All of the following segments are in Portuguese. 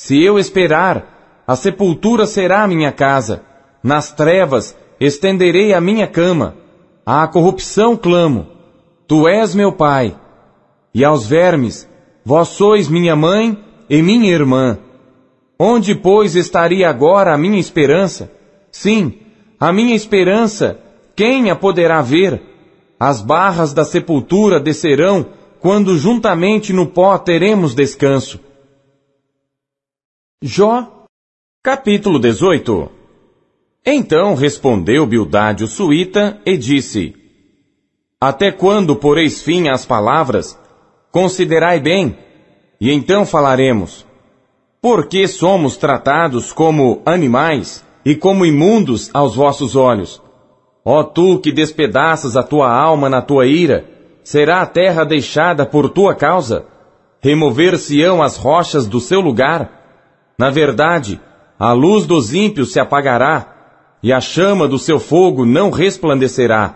Se eu esperar, a sepultura será minha casa. Nas trevas estenderei a minha cama. À corrupção clamo. Tu és meu pai. E aos vermes, vós sois minha mãe e minha irmã. Onde, pois, estaria agora a minha esperança? Sim, a minha esperança, quem a poderá ver? As barras da sepultura descerão, quando juntamente no pó teremos descanso. Jó, capítulo 18. Então respondeu Bildade o suíta e disse: Até quando poreis fim às palavras? Considerai bem, e então falaremos. Por que somos tratados como animais e como imundos aos vossos olhos? Ó tu que despedaças a tua alma na tua ira, será a terra deixada por tua causa? Remover-se-ão as rochas do seu lugar? Na verdade, a luz dos ímpios se apagará, e a chama do seu fogo não resplandecerá.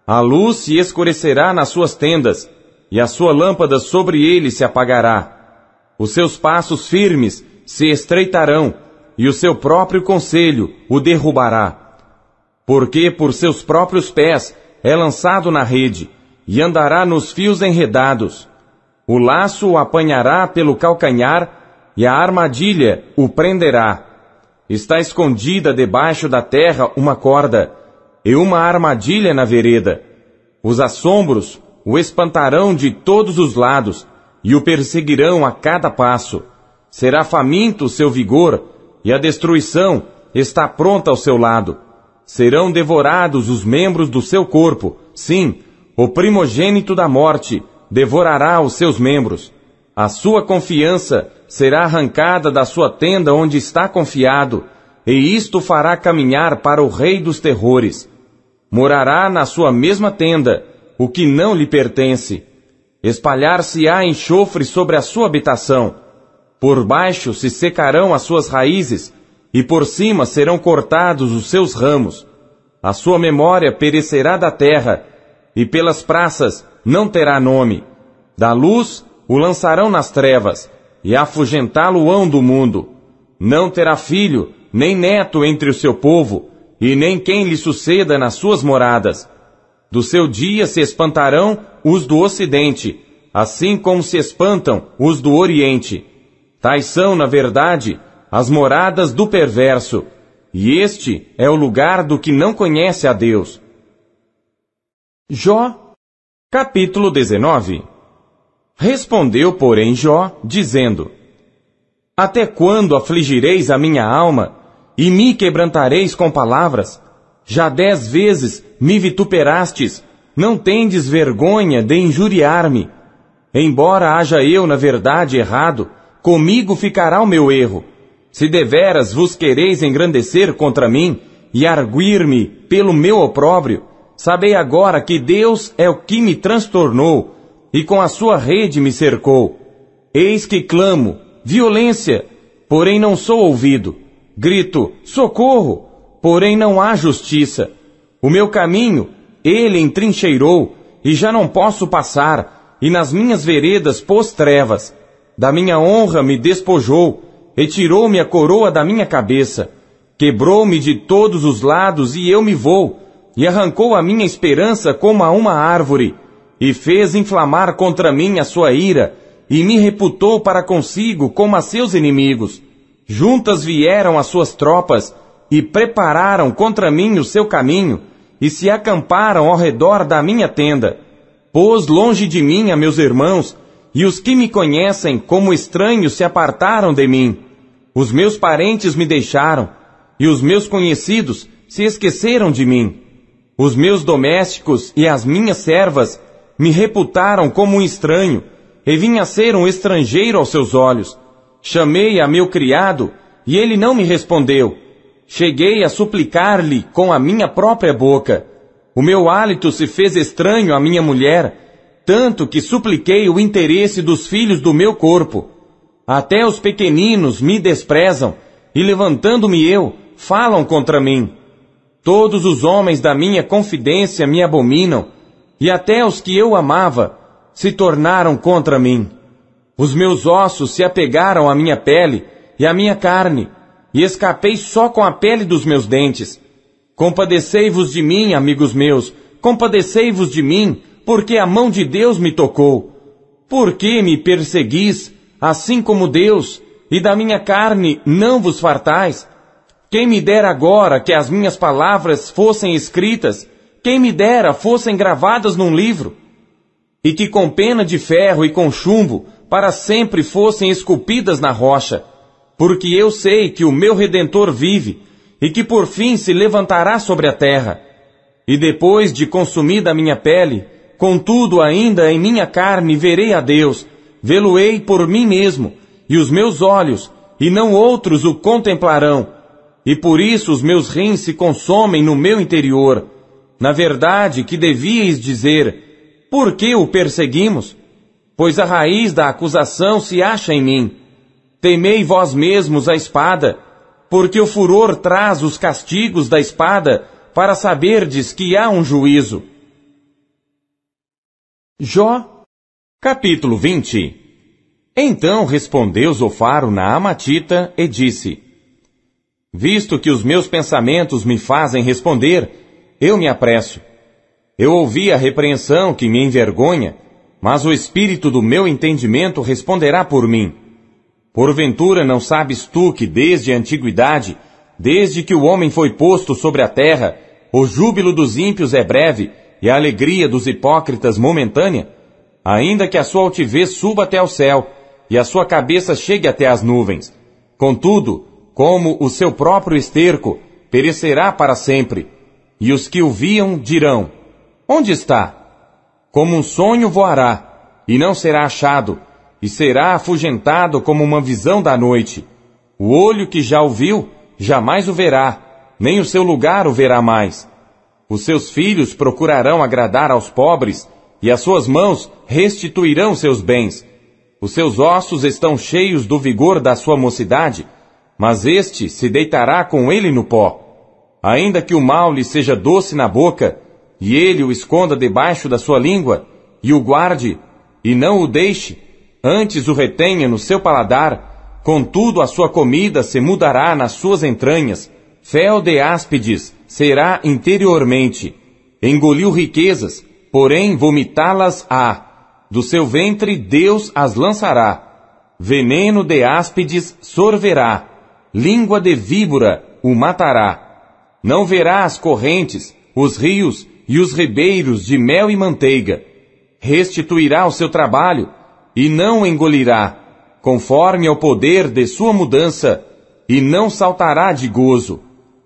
A luz se escurecerá nas suas tendas, e a sua lâmpada sobre ele se apagará. Os seus passos firmes se estreitarão, e o seu próprio conselho o derrubará. Porque por seus próprios pés é lançado na rede, e andará nos fios enredados. O laço o apanhará pelo calcanhar, e a armadilha o prenderá. Está escondida debaixo da terra uma corda, e uma armadilha na vereda. Os assombros o espantarão de todos os lados, e o perseguirão a cada passo. Será faminto o seu vigor, e a destruição está pronta ao seu lado. Serão devorados os membros do seu corpo, sim, o primogênito da morte devorará os seus membros. A sua confiança será arrancada da sua tenda onde está confiado, e isto fará caminhar para o rei dos terrores. Morará na sua mesma tenda o que não lhe pertence. Espalhar-se-á enxofre sobre a sua habitação. Por baixo se secarão as suas raízes, e por cima serão cortados os seus ramos. A sua memória perecerá da terra, e pelas praças não terá nome. Da luz o lançarão nas trevas, e afugentá-lo-ão do mundo. Não terá filho, nem neto entre o seu povo, e nem quem lhe suceda nas suas moradas. Do seu dia se espantarão os do ocidente, assim como se espantam os do oriente. Tais são, na verdade, as moradas do perverso, e este é o lugar do que não conhece a Deus. Jó, capítulo 19. Respondeu, porém, Jó, dizendo: Até quando afligireis a minha alma, e me quebrantareis com palavras? Já 10 vezes me vituperastes, não tendes vergonha de injuriar-me. Embora haja eu, na verdade, errado, comigo ficará o meu erro. Se deveras vos quereis engrandecer contra mim, e arguir-me pelo meu opróbrio, sabei agora que Deus é o que me transtornou, e com a sua rede me cercou. Eis que clamo, violência, porém não sou ouvido. Grito, socorro, porém não há justiça. O meu caminho, ele entrincheirou, e já não posso passar, e nas minhas veredas pôs trevas. Da minha honra me despojou, e tirou-me a coroa da minha cabeça. Quebrou-me de todos os lados, e eu me vou, e arrancou a minha esperança como a uma árvore, e fez inflamar contra mim a sua ira, e me reputou para consigo como a seus inimigos. Juntas vieram as suas tropas, e prepararam contra mim o seu caminho, e se acamparam ao redor da minha tenda. Pôs longe de mim a meus irmãos, e os que me conhecem como estranhos se apartaram de mim. Os meus parentes me deixaram, e os meus conhecidos se esqueceram de mim. Os meus domésticos e as minhas servas me reputaram como um estranho, e vim a ser um estrangeiro aos seus olhos. Chamei a meu criado, e ele não me respondeu. Cheguei a suplicar-lhe com a minha própria boca. O meu hálito se fez estranho à minha mulher, tanto que supliquei o interesse dos filhos do meu corpo. Até os pequeninos me desprezam, e levantando-me eu, falam contra mim. Todos os homens da minha confidência me abominam, e até os que eu amava se tornaram contra mim. Os meus ossos se apegaram à minha pele, e a minha carne, e escapei só com a pele dos meus dentes. Compadecei-vos de mim, amigos meus, compadecei-vos de mim, porque a mão de Deus me tocou. Por que me perseguis, assim como Deus, e da minha carne não vos fartais? Quem me dera agora que as minhas palavras fossem escritas, quem me dera fossem gravadas num livro, e que com pena de ferro e com chumbo para sempre fossem esculpidas na rocha, porque eu sei que o meu Redentor vive, e que por fim se levantará sobre a terra. E depois de consumida a minha pele, contudo ainda em minha carne verei a Deus, vê-lo-ei por mim mesmo, e os meus olhos, e não outros, o contemplarão. E por isso os meus rins se consomem no meu interior. Na verdade, que devíeis dizer, por que o perseguimos? Pois a raiz da acusação se acha em mim. Temei vós mesmos a espada, porque o furor traz os castigos da espada, para saberdes que há um juízo. Jó, capítulo 20. Então respondeu Zofaro na Amatita e disse: Visto que os meus pensamentos me fazem responder, eu me apresso. Eu ouvi a repreensão que me envergonha, mas o espírito do meu entendimento responderá por mim. Porventura não sabes tu que desde a antiguidade, desde que o homem foi posto sobre a terra, o júbilo dos ímpios é breve e a alegria dos hipócritas momentânea? Ainda que a sua altivez suba até ao céu e a sua cabeça chegue até as nuvens. Contudo, como o seu próprio esterco, perecerá para sempre. E os que o viam dirão: onde está? Como um sonho voará, e não será achado, e será afugentado como uma visão da noite. O olho que já o viu, jamais o verá, nem o seu lugar o verá mais. Os seus filhos procurarão agradar aos pobres, e as suas mãos restituirão seus bens. Os seus ossos estão cheios do vigor da sua mocidade, mas este se deitará com ele no pó. Ainda que o mal lhe seja doce na boca, e ele o esconda debaixo da sua língua, e o guarde, e não o deixe, antes o retenha no seu paladar, contudo a sua comida se mudará nas suas entranhas, fel de áspides será interiormente. Engoliu riquezas, porém vomitá-las há. Do seu ventre Deus as lançará. Veneno de áspides sorverá. Língua de víbora o matará. Não verá as correntes, os rios e os ribeiros de mel e manteiga. Restituirá o seu trabalho e não o engolirá, conforme ao poder de sua mudança, e não saltará de gozo.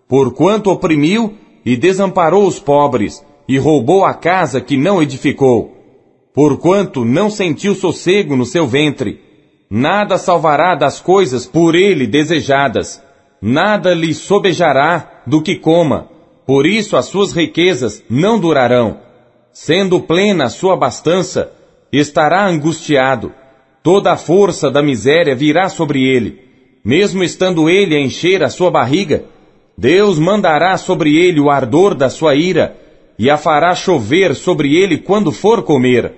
Porquanto oprimiu e desamparou os pobres, e roubou a casa que não edificou. Porquanto não sentiu sossego no seu ventre, nada salvará das coisas por ele desejadas, nada lhe sobejará do que coma, por isso as suas riquezas não durarão. Sendo plena a sua abastança, estará angustiado, toda a força da miséria virá sobre ele. Mesmo estando ele a encher a sua barriga, Deus mandará sobre ele o ardor da sua ira, e a fará chover sobre ele quando for comer.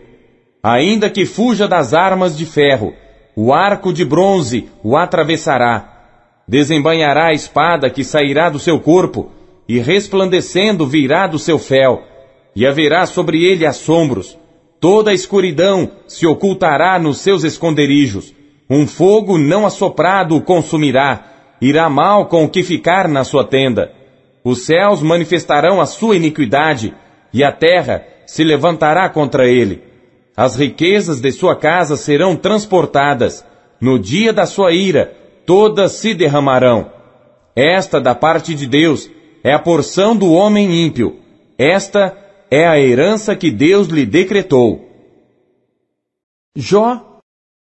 Ainda que fuja das armas de ferro, o arco de bronze o atravessará. Desembainhará a espada que sairá do seu corpo, e resplandecendo virá do seu fel, e haverá sobre ele assombros. Toda a escuridão se ocultará nos seus esconderijos. Um fogo não assoprado o consumirá, irá mal com o que ficar na sua tenda. Os céus manifestarão a sua iniquidade, e a terra se levantará contra ele. As riquezas de sua casa serão transportadas. No dia da sua ira, todas se derramarão. Esta, da parte de Deus, é a porção do homem ímpio. Esta é a herança que Deus lhe decretou. Jó,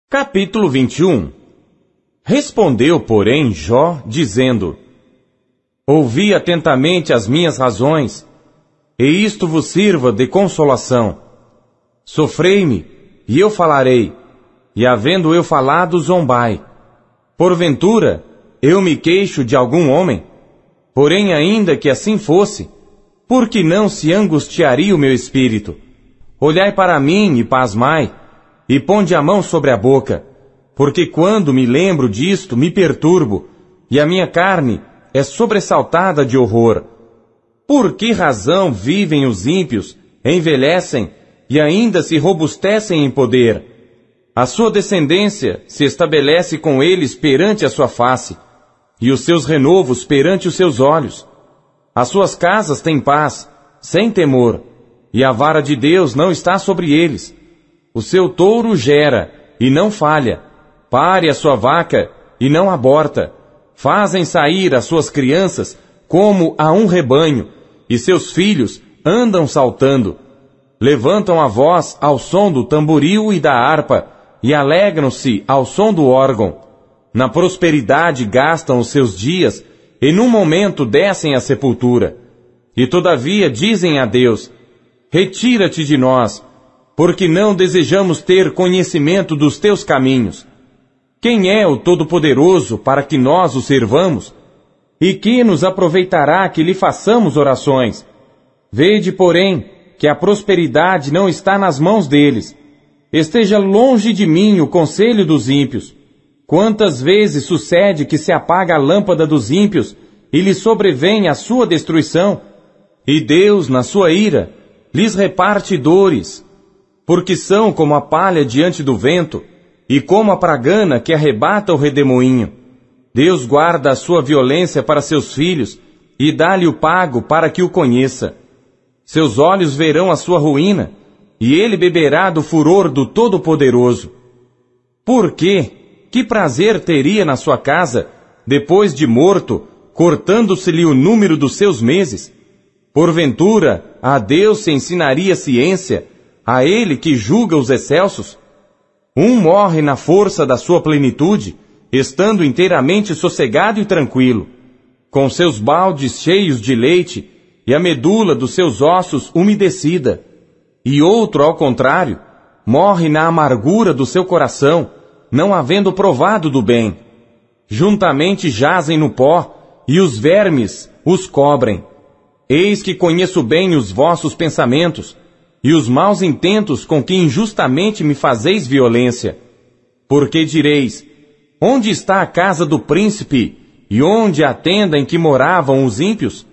capítulo 21. Respondeu, porém, Jó, dizendo: Ouvi atentamente as minhas razões, e isto vos sirva de consolação. Sofrei-me, e eu falarei, e havendo eu falado, zombai. Porventura, eu me queixo de algum homem? Porém, ainda que assim fosse, por que não se angustiaria o meu espírito? Olhai para mim e pasmai, e ponde a mão sobre a boca. porque quando me lembro disto, me perturbo, e a minha carne é sobressaltada de horror. Por que razão vivem os ímpios, envelhecem e ainda se robustecem em poder? A sua descendência se estabelece com eles perante a sua face, e os seus renovos perante os seus olhos. As suas casas têm paz, sem temor, e a vara de Deus não está sobre eles. O seu touro gera, e não falha, pare a sua vaca, e não aborta. Fazem sair as suas crianças como a um rebanho, e seus filhos andam saltando. Levantam a voz ao som do tamboril e da harpa, e alegram-se ao som do órgão. Na prosperidade gastam os seus dias, e num momento descem à sepultura. E todavia dizem a Deus: retira-te de nós, porque não desejamos ter conhecimento dos teus caminhos. Quem é o Todo-Poderoso para que nós o servamos? E que nos aproveitará que lhe façamos orações? Vede, porém, que a prosperidade não está nas mãos deles. Esteja longe de mim o conselho dos ímpios. Quantas vezes sucede que se apaga a lâmpada dos ímpios e lhes sobrevém a sua destruição? E Deus, na sua ira, lhes reparte dores, porque são como a palha diante do vento, e como a pragana que arrebata o redemoinho. Deus guarda a sua violência para seus filhos, e dá-lhe o pago para que o conheça. Seus olhos verão a sua ruína, e ele beberá do furor do Todo-Poderoso. Por quê? Que prazer teria na sua casa, depois de morto, cortando-se-lhe o número dos seus meses? Porventura, a Deus se ensinaria ciência, a ele que julga os excelsos? Um morre na força da sua plenitude, estando inteiramente sossegado e tranquilo, com seus baldes cheios de leite e a medula dos seus ossos umedecida. E outro, ao contrário, morre na amargura do seu coração, não havendo provado do bem. Juntamente jazem no pó, e os vermes os cobrem. Eis que conheço bem os vossos pensamentos, e os maus intentos com que injustamente me fazeis violência. Porque direis: onde está a casa do príncipe, e onde a tenda em que moravam os ímpios?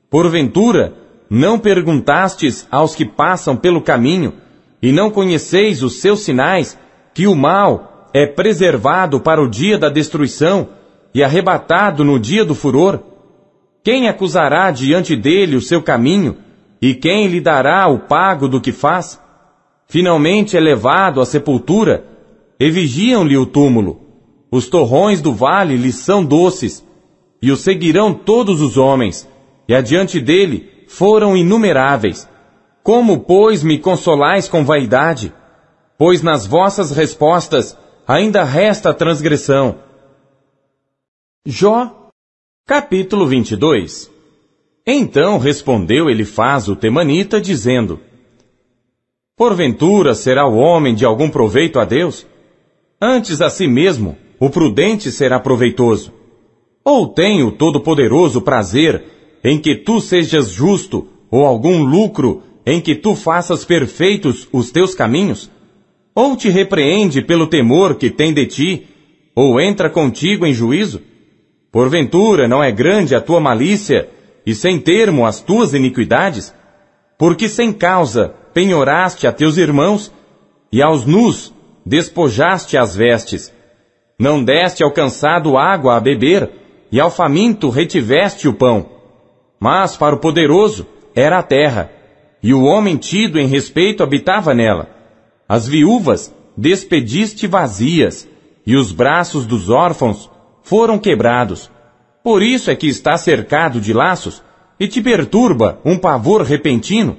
Porventura, não perguntastes aos que passam pelo caminho, e não conheceis os seus sinais, que o mal é preservado para o dia da destruição, e arrebatado no dia do furor? Quem acusará diante dele o seu caminho, e quem lhe dará o pago do que faz? Finalmente é levado à sepultura, e vigiam-lhe o túmulo. Os torrões do vale lhes são doces, e o seguirão todos os homens, e adiante dele foram inumeráveis. Como, pois, me consolais com vaidade? Pois nas vossas respostas ainda resta transgressão. Jó, capítulo 22. Então respondeu Elifaz o temanita, dizendo: porventura será o homem de algum proveito a Deus? Antes a si mesmo, o prudente será proveitoso. Ou tem o Todo-Poderoso prazer em que tu sejas justo, ou algum lucro em que tu faças perfeitos os teus caminhos? Ou te repreende pelo temor que tem de ti, ou entra contigo em juízo? Porventura não é grande a tua malícia, e sem termo as tuas iniquidades? Porque sem causa penhoraste a teus irmãos, e aos nus despojaste as vestes. Não deste ao cansado água a beber, e ao faminto retiveste o pão. Mas para o poderoso era a terra, e o homem tido em respeito habitava nela. As viúvas despediste vazias, e os braços dos órfãos foram quebrados. Por isso é que está cercado de laços, e te perturba um pavor repentino,